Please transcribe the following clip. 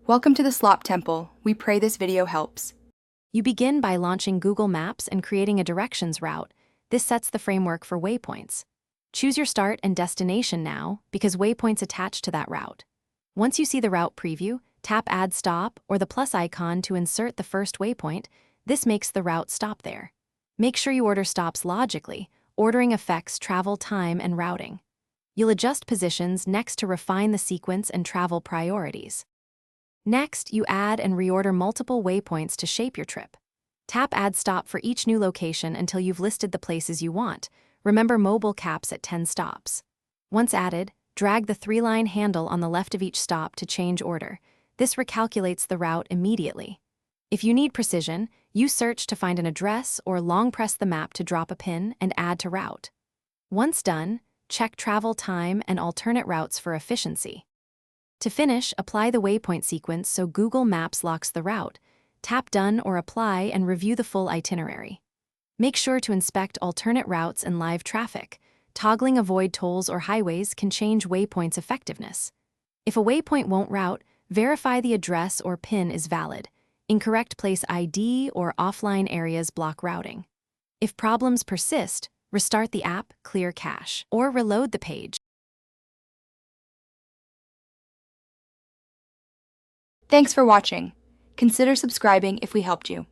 Welcome to the Slop Temple. We pray this video helps. You begin by launching Google Maps and creating a directions route. This sets the framework for waypoints. Choose your start and destination now, because waypoints attach to that route. Once you see the route preview, tap Add Stop or the plus icon to insert the first waypoint. This makes the route stop there. Make sure you order stops logically. Ordering affects travel time and routing. You'll adjust positions next to refine the sequence and travel priorities. Next, you add and reorder multiple waypoints to shape your trip. Tap Add Stop for each new location until you've listed the places you want. Remember, mobile caps at 10 stops. Once added, drag the 3-line handle on the left of each stop to change order. This recalculates the route immediately. If you need precision, use search to find an address or long press the map to drop a pin and add to route. Once done, check travel time and alternate routes for efficiency. To finish, apply the waypoint sequence so Google Maps locks the route. Tap Done or Apply and review the full itinerary. Make sure to inspect alternate routes and live traffic. Toggling avoid tolls or highways can change waypoints' effectiveness. If a waypoint won't route, verify the address or PIN is valid. Incorrect place ID or offline areas block routing. If problems persist, restart the app, clear cache, or reload the page. Thanks for watching. Consider subscribing if we helped you.